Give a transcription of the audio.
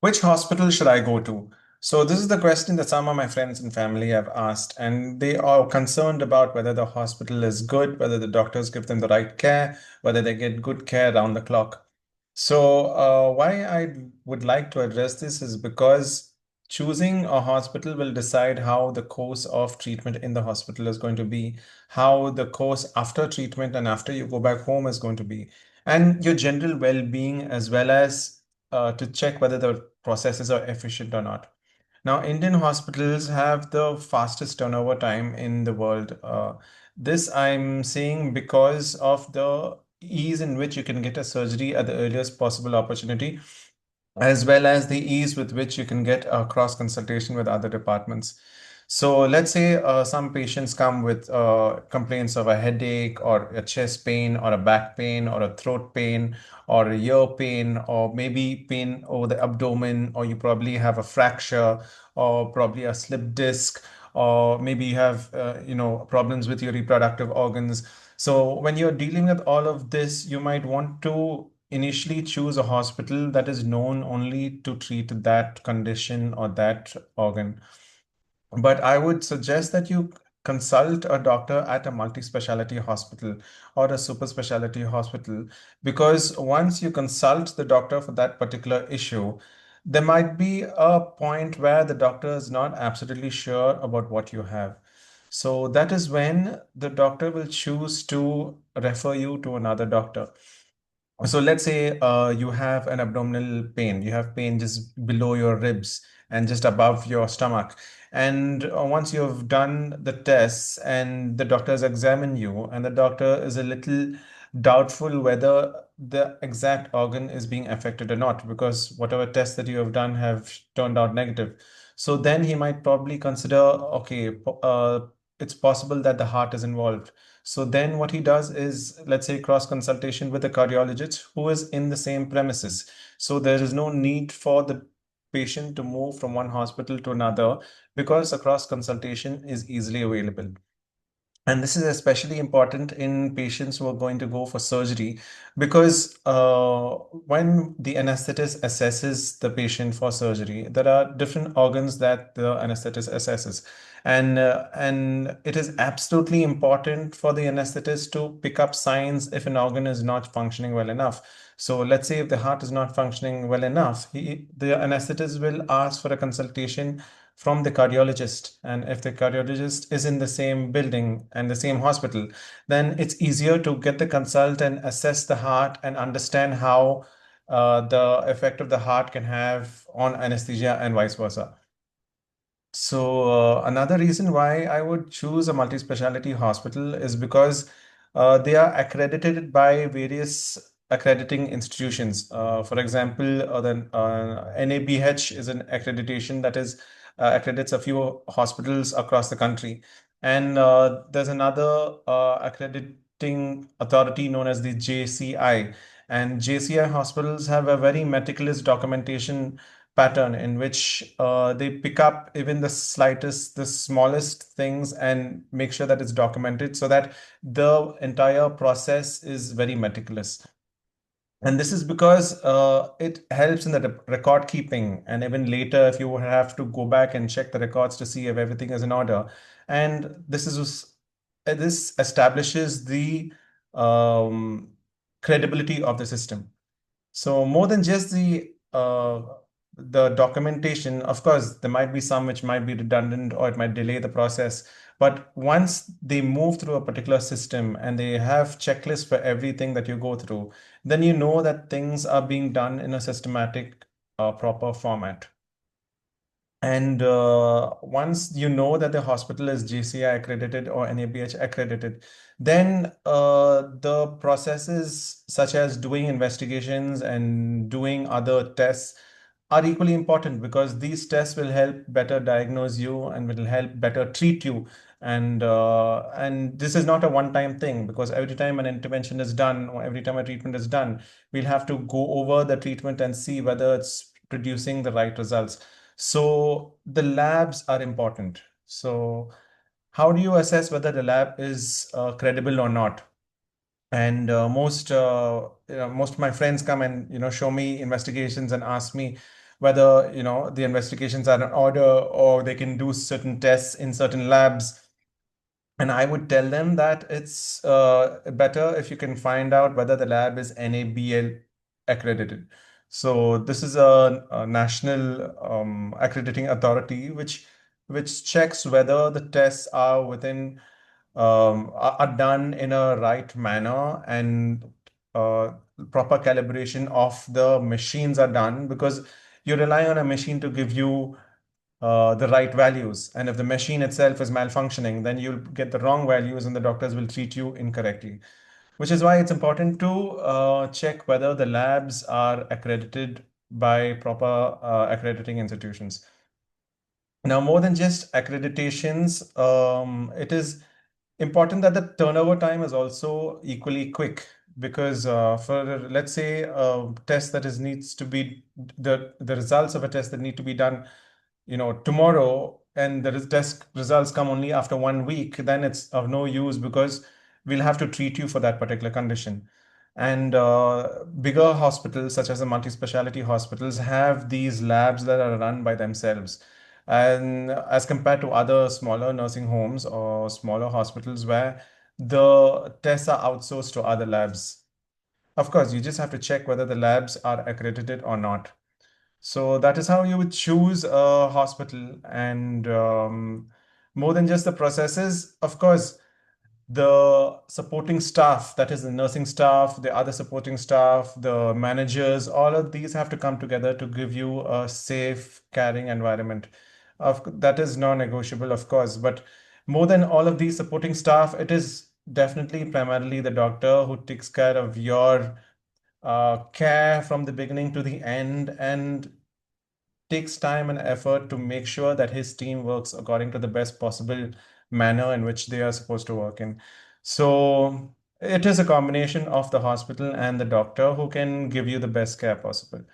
Which hospital should I go to? So, this is the question that some of my friends and family have asked, and they are concerned about whether the hospital is good, whether the doctors give them the right care, whether they get good care around the clock. So, why I would like to address this is because choosing a hospital will decide how the course of treatment in the hospital is going to be, how the course after treatment and after you go back home is going to be, and your general well-being, as well as to check whether the processes are efficient or not. Now, Indian hospitals have the fastest turnover time in the world. This I'm saying because of the ease in which you can get a surgery at the earliest possible opportunity, as well as the ease with which you can get a cross consultation with other departments. So let's say some patients come with complaints of a headache or a chest pain or a back pain or a throat pain or a ear pain or maybe pain over the abdomen, or you probably have a fracture or probably a slip disc, or maybe you have problems with your reproductive organs. So when you're dealing with all of this, you might want to initially choose a hospital that is known only to treat that condition or that organ. But I would suggest that you consult a doctor at a multi-specialty hospital or a super specialty hospital, because once you consult the doctor for that particular issue, there might be a point where the doctor is not absolutely sure about what you have. So that is when the doctor will choose to refer you to another doctor. So let's say you have an abdominal pain. You have pain just below your ribs and just above your stomach. And once you've done the tests and the doctor has examined you, and the doctor is a little doubtful whether the exact organ is being affected or not, because whatever tests that you have done have turned out negative. So then he might probably consider, okay, it's possible that the heart is involved. So then what he does is, let's say, cross consultation with a cardiologist who is in the same premises. So there is no need for the patient to move from one hospital to another, because a cross consultation is easily available. And this is especially important in patients who are going to go for surgery, because when the anesthetist assesses the patient for surgery, there are different organs that the anesthetist assesses. And it is absolutely important for the anesthetist to pick up signs if an organ is not functioning well enough. So let's say if the heart is not functioning well enough, the anesthetist will ask for a consultation from the cardiologist. And if the cardiologist is in the same building and the same hospital, then it's easier to get the consult and assess the heart and understand how the effect of the heart can have on anesthesia and vice versa. So, another reason why I would choose a multi-specialty hospital is because they are accredited by various accrediting institutions. For example, the NABH is an accreditation that is accredits a few hospitals across the country, and there's another accrediting authority known as the JCI. And JCI hospitals have a very meticulous documentation pattern in which they pick up even the slightest, the smallest things and make sure that it's documented so that the entire process is very meticulous. And this is because it helps in the record keeping. And even later, if you have to go back and check the records to see if everything is in order. And this establishes the um, credibility of the system. So more than just the documentation, of course, there might be some which might be redundant or it might delay the process. But once they move through a particular system and they have checklists for everything that you go through, then you know that things are being done in a systematic, proper format. And once you know that the hospital is GCI accredited or NABH accredited, then the processes such as doing investigations and doing other tests are equally important, because these tests will help better diagnose you and will help better treat you. And this is not a one-time thing, because every time an intervention is done or every time a treatment is done, we'll have to go over the treatment and see whether it's producing the right results. So the labs are important. So how do you assess whether the lab is credible or not? And most of my friends come and show me investigations and ask me, whether, the investigations are in order or they can do certain tests in certain labs. And I would tell them that it's better if you can find out whether the lab is NABL accredited. So this is a national accrediting authority which checks whether the tests are are done in a right manner, and uh, proper calibration of the machines are done, because you rely on a machine to give you the right values. And if the machine itself is malfunctioning, then you'll get the wrong values and the doctors will treat you incorrectly. Which is why it's important to check whether the labs are accredited by proper accrediting institutions. Now, more than just accreditations, it is important that the turnover time is also equally quick, because for, let's say, a test that is needs to be the results of a test that need to be done, tomorrow, and the test results come only after 1 week, then it's of no use, because we'll have to treat you for that particular condition. And bigger hospitals, such as the multi-specialty hospitals, have these labs that are run by themselves. And as compared to other smaller nursing homes or smaller hospitals where the tests are outsourced to other labs. Of course, you just have to check whether the labs are accredited or not. So that is how you would choose a hospital. And more than just the processes, of course, the supporting staff, that is the nursing staff, the other supporting staff, the managers, all of these have to come together to give you a safe, caring environment. That is non-negotiable, of course. But more than all of these supporting staff, it is definitely primarily the doctor who takes care of your care from the beginning to the end, and takes time and effort to make sure that his team works according to the best possible manner in which they are supposed to work in. So it is a combination of the hospital and the doctor who can give you the best care possible.